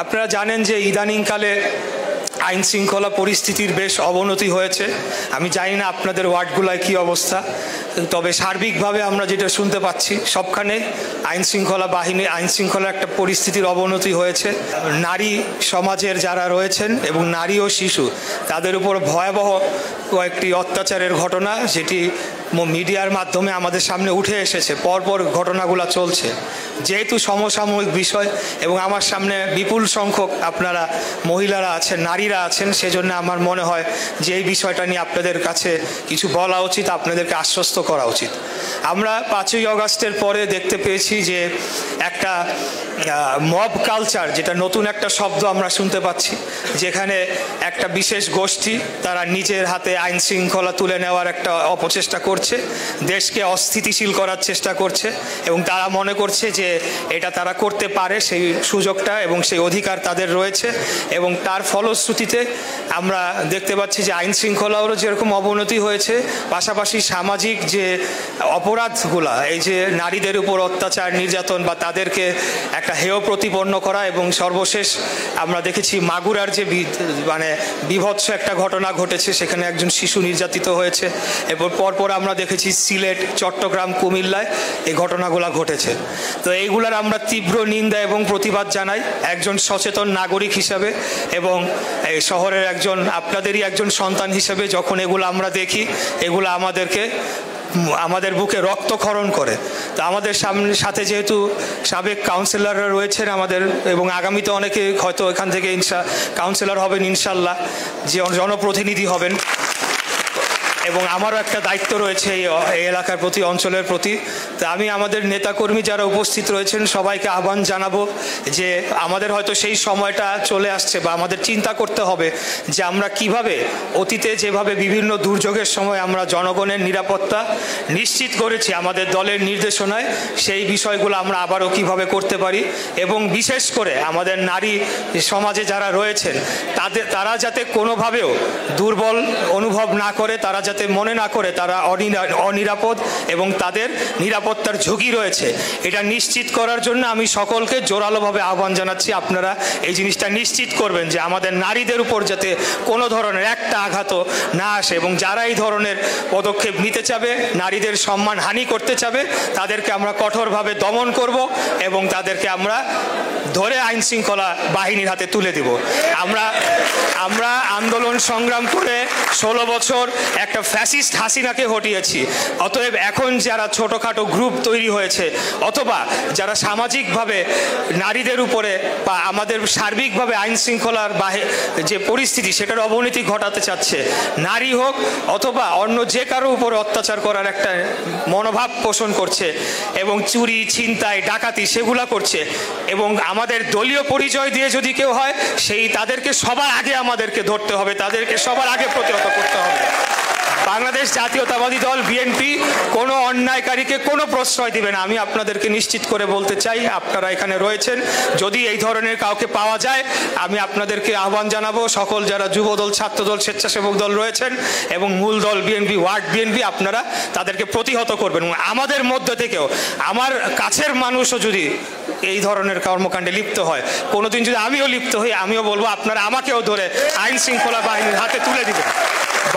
আপনারা জানেন যে ইদানিংকালে আইন শৃঙ্খলা পরিস্থিতির বেশ অবনতি হয়েছে। আমি জানি না আপনাদের ওয়ার্ডগুলোয় কী অবস্থা, তবে সার্বিকভাবে আমরা যেটা শুনতে পাচ্ছি সবখানে আইন শৃঙ্খলা একটা পরিস্থিতির অবনতি হয়েছে। নারী সমাজের যারা রয়েছেন এবং নারী ও শিশু তাদের উপর ভয়াবহ কয়েকটি অত্যাচারের ঘটনা যেটি মিডিয়ার মাধ্যমে আমাদের সামনে উঠে এসেছে, পরপর ঘটনাগুলো চলছে। যেহেতু সমসাময়িক বিষয় এবং আমার সামনে বিপুল সংখ্যক আপনারা মহিলারা আছেন, নারীরা আছেন, সেজন্য আমার মনে হয় যে এই বিষয়টা নিয়ে আপনাদের কাছে কিছু বলা উচিত, আপনাদেরকে আশ্বস্ত করা উচিত। আমরা 5ই আগস্টের পরে দেখতে পেয়েছি যে একটা মব কালচার, যেটা নতুন একটা শব্দ আমরা শুনতে পাচ্ছি, যেখানে একটা বিশেষ গোষ্ঠী তারা নিজের হাতে আইন শৃঙ্খলা তুলে নেওয়ার একটা অপচেষ্টা করছে, দেশকে অস্থিতিশীল করার চেষ্টা করছে এবং তারা মনে করছে যে এটা তারা করতে পারে, সেই সুযোগটা এবং সেই অধিকার তাদের রয়েছে। এবং তার ফলশ্রুতিতে আমরা দেখতে পাচ্ছি যে আইন শৃঙ্খলারও যেরকম অবনতি হয়েছে, পাশাপাশি সামাজিক যে অপরাধগুলা, এই যে নারীদের উপর অত্যাচার নির্যাতন বা তাদেরকে একটা হেয় প্রতিপন্ন করা, এবং সর্বশেষ আমরা দেখেছি মাগুরার যে বিভৎস একটা ঘটনা ঘটেছে, সেখানে একজন শিশু নির্যাতিত হয়েছে। এরপর পরপর আমরা দেখেছি সিলেট, চট্টগ্রাম, কুমিল্লায় এই ঘটনাগুলো ঘটেছে। তো এইগুলার আমরা তীব্র নিন্দা এবং প্রতিবাদ জানাই একজন সচেতন নাগরিক হিসাবে এবং এই শহরের আপনাদেরই একজন সন্তান হিসেবে। যখন এগুলো আমরা দেখি, এগুলো আমাদের বুকে রক্তক্ষরণ করে। তো আমাদের সাথে যেহেতু সাবেক কাউন্সিলররা রয়েছেন আমাদের, এবং আগামীতে অনেকে হয়তো এখান থেকে কাউন্সিলর হবেন ইনশাল্লাহ, যে জনপ্রতিনিধি হবেন, এবং আমারও একটা দায়িত্ব রয়েছে এই এলাকার প্রতি, অঞ্চলের প্রতি। তা আমি আমাদের নেতাকর্মী যারা উপস্থিত রয়েছেন সবাইকে আহ্বান জানাবো যে আমাদের হয়তো সেই সময়টা চলে আসছে, বা আমাদের চিন্তা করতে হবে যে আমরা কিভাবে অতীতে যেভাবে বিভিন্ন দুর্যোগের সময় আমরা জনগণের নিরাপত্তা নিশ্চিত করেছি আমাদের দলের নির্দেশনায়, সেই বিষয়গুলো আমরা আবারও কিভাবে করতে পারি। এবং বিশেষ করে আমাদের নারী সমাজে যারা রয়েছেন তারা যাতে কোনোভাবেও দুর্বল অনুভব না করে, তারা যাতে মনে না করে তারা অনিরাপদ এবং তাদের নিরাপত্তার ঝুঁকি রয়েছে, এটা নিশ্চিত করার জন্য আমি সকলকে জোরালোভাবে আহ্বান জানাচ্ছি, আপনারা এই জিনিসটা নিশ্চিত করবেন যে আমাদের নারীদের উপর যাতে কোনো ধরনের একটা আঘাতও না আসে, এবং যারা এই ধরনের পদক্ষেপ নিতে চাবে, নারীদের সম্মান হানি করতে চাবে, তাদেরকে আমরা কঠোরভাবে দমন করব এবং তাদেরকে আমরা ধরে আইন শৃঙ্খলা বাহিনীর হাতে তুলে দিব। আমরা আন্দোলন সংগ্রাম করে 16 বছর একটা ফ্যাসিস্ট হাসিনাকে হটিয়েছি। অতএব এখন যারা ছোটোখাটো গ্রুপ তৈরি হয়েছে, অথবা যারা সামাজিকভাবে নারীদের উপরে বা আমাদের সার্বিকভাবে আইন শৃঙ্খলার যে পরিস্থিতি সেটার অবনতি ঘটাতে চাচ্ছে, নারী হোক অথবা অন্য যে কারো উপরে অত্যাচার করার একটা মনোভাব পোষণ করছে, এবং চুরি, ছিনতাই, ডাকাতি সেগুলা করছে, এবং আমাদের দলীয় পরিচয় দিয়ে যদি কেউ হয়, তাদেরকে সবার আগে আমাদেরকে ধরতে হবে, তাদেরকে সবার আগে প্রতিহত করতে হবে। বাংলাদেশ জাতীয়তাবাদী দল বিএনপি কোনো অন্যায়কারীকে কোনো প্রশ্রয় দিবে না। আমি আপনাদেরকে নিশ্চিত করে বলতে চাই, আপনারা এখানে রয়েছেন, যদি এই ধরনের কাউকে পাওয়া যায়, আমি আপনাদেরকে আহ্বান জানাবো, সকল যারা যুবদল, ছাত্রদল, স্বেচ্ছাসেবক দল রয়েছেন এবং মূল দল বিএনপি, ওয়ার্ড বিএনপি, আপনারা তাদেরকে প্রতিহত করবেন। আমাদের মধ্য থেকেও আমার কাছের মানুষও যদি এই ধরনের কর্মকাণ্ডে লিপ্ত হয়, কোনোদিন যদি আমিও লিপ্ত হই, আমিও বলবো আপনারা আমাকেও ধরে আইন শৃঙ্খলা বাহিনীর হাতে তুলে দিবেন।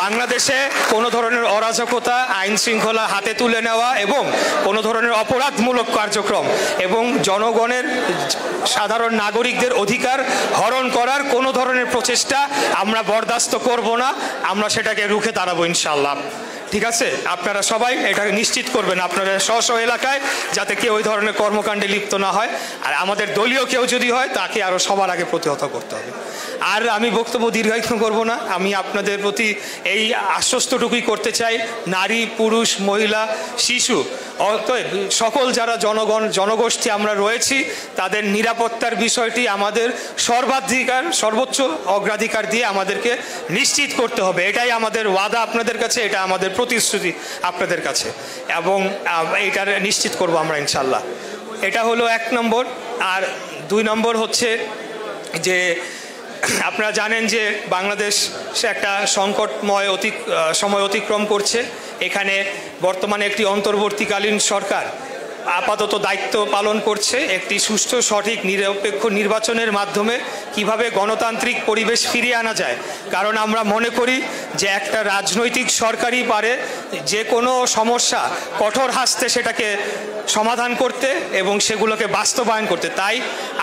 বাংলাদেশে কোনো ধরনের অরাজকতা, আইন শৃঙ্খলা হাতে তুলে নেওয়া এবং কোনো ধরনের অপরাধমূলক কার্যক্রম এবং জনগণের, সাধারণ নাগরিকদের অধিকার হরণ করার কোনো ধরনের প্রচেষ্টা আমরা বরদাস্ত করব না। আমরা সেটাকে রুখে দাঁড়াবো ইনশাআল্লাহ। ঠিক আছে, আপনারা সবাই এটাকে নিশ্চিত করবেন আপনারা স্ব এলাকায়, যাতে কেউ ওই ধরনের কর্মকাণ্ডে লিপ্ত না হয়। আর আমাদের দলীয় কেউ যদি হয়, তাকে আরও সবার আগে প্রতিহত করতে হবে। আর আমি বক্তব্য দীর্ঘায়িত করব না, আমি আপনাদের প্রতি এই আশ্বস্তটুকুই করতে চাই, নারী, পুরুষ, মহিলা, শিশু, অতএব সকল যারা জনগোষ্ঠী আমরা রয়েছি, তাদের নিরাপত্তার বিষয়টি আমাদের সর্বোচ্চ অগ্রাধিকার দিয়ে আমাদেরকে নিশ্চিত করতে হবে। এটাই আমাদের ওয়াদা আপনাদের কাছে, এটা আমাদের প্রতিশ্রুতি আপনাদের কাছে, এবং এটা নিশ্চিত করব আমরা ইনশাল্লাহ। এটা হলো 1 নম্বর। আর 2 নম্বর হচ্ছে যে আপনারা জানেন যে বাংলাদেশ একটা সংকটময় সময় অতিক্রম করছে। এখানে বর্তমানে একটি অন্তর্বর্তীকালীন সরকার আপাতত দায়িত্ব পালন করছে। একটি সুষ্ঠু সঠিক নিরপেক্ষ নির্বাচনের মাধ্যমে কিভাবে গণতান্ত্রিক পরিবেশ ফিরিয়ে আনা যায়, কারণ আমরা মনে করি যে একটা রাজনৈতিক সরকারই পারে যে কোনো সমস্যা কঠোর হাস্তে সেটাকে সমাধান করতে এবং সেগুলোকে বাস্তবায়ন করতে। তাই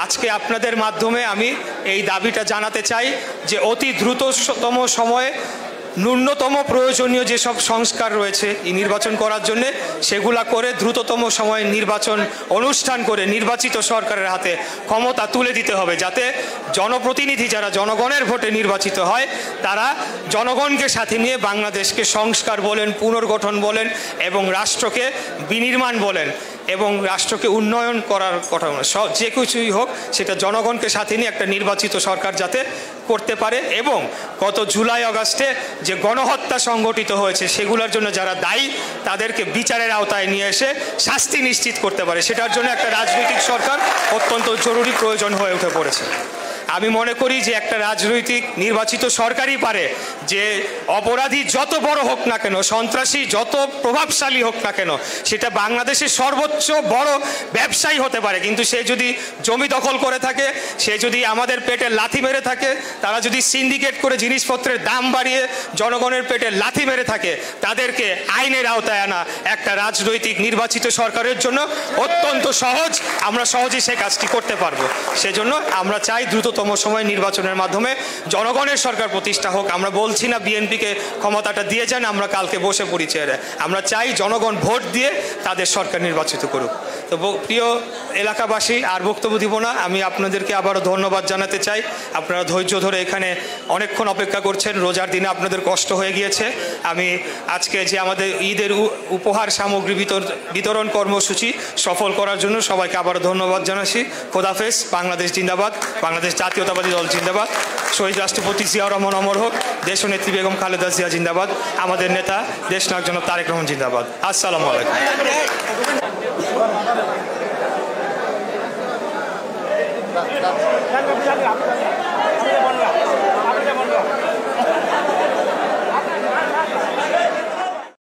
আজকে আপনাদের মাধ্যমে আমি এই দাবিটা জানাতে চাই যে অতি দ্রুততম সময়ে ন্যূনতম প্রয়োজনীয় যেসব সংস্কার রয়েছে এই নির্বাচন করার জন্য সেগুলা করে দ্রুততম সময়ে নির্বাচন অনুষ্ঠান করে নির্বাচিত সরকারের হাতে ক্ষমতা তুলে দিতে হবে, যাতে জনপ্রতিনিধি যারা জনগণের ভোটে নির্বাচিত হয় তারা জনগণকে সাথে নিয়ে বাংলাদেশকে সংস্কার বলেন, পুনর্গঠন বলেন এবং রাষ্ট্রকে বিনির্মাণ বলেন এবং রাষ্ট্রকে উন্নয়ন করার কথা যে কিছুই হোক সেটা জনগণকে সাথে নিয়ে একটা নির্বাচিত সরকার যাতে করতে পারে এবং গত জুলাই আগস্টে যে গণহত্যা সংগঠিত হয়েছে সেগুলোর জন্য যারা দায়ী তাদেরকে বিচারের আওতায় নিয়ে এসে শাস্তি নিশ্চিত করতে পারে, সেটার জন্য একটা রাজনৈতিক সরকার অত্যন্ত জরুরি প্রয়োজন হয়ে উঠে পড়েছে। আমি মনে করি যে একটা রাজনৈতিক নির্বাচিত সরকারই পারে যে অপরাধী যত বড় হোক না কেন, সন্ত্রাসী যত প্রভাবশালী হোক না কেন, সেটা বাংলাদেশের সর্বোচ্চ বড় ব্যবসায়ী হতে পারে, কিন্তু সে যদি জমি দখল করে থাকে, সে যদি আমাদের পেটে লাথি মেরে থাকে, তারা যদি সিন্ডিকেট করে জিনিসপত্রের দাম বাড়িয়ে জনগণের পেটে লাথি মেরে থাকে, তাদেরকে আইনের আওতায় আনা একটা রাজনৈতিক নির্বাচিত সরকারের জন্য অত্যন্ত সহজ। আমরা সহজেই সেই কাজটি করতে পারবো। সেজন্য আমরা চাই দ্রুততম সময় নির্বাচনের মাধ্যমে জনগণের সরকার প্রতিষ্ঠা হোক। আমরা বলছি না বিএনপিকে ক্ষমতাটা দিয়ে যান, আমরা কালকে বসে পড়ি চেয়ারে। আমরা চাই জনগণ ভোট দিয়ে তাদের সরকার নির্বাচিত করুক। তো প্রিয় এলাকাবাসী, আর বক্তব্য দিব না, আমি আপনাদেরকে আবারও ধন্যবাদ জানাতে চাই। আপনারা ধৈর্য ধরে এখানে অনেকক্ষণ অপেক্ষা করছেন, রোজার দিনে আপনাদের কষ্ট হয়ে গিয়েছে। আমি আজকে যে আমাদের ঈদের উপহার সামগ্রী বিতরণ কর্মসূচি সফল করার জন্য সবাইকে আবারও ধন্যবাদ জানাচ্ছি। খোদাফেজ। বাংলাদেশ জিন্দাবাদ, বাংলাদেশ জাতীয়তাবাদী দল জিন্দাবাদ, শহীদ রাষ্ট্রপতি জিয়াউর রহমান অমর হোক, দেশনেত্রী বেগম খালেদা জিয়া জিন্দাবাদ, আমাদের নেতা দেশনায়ক জনাব তারেক রহমান জিন্দাবাদ। আসসালামু আলাইকুম।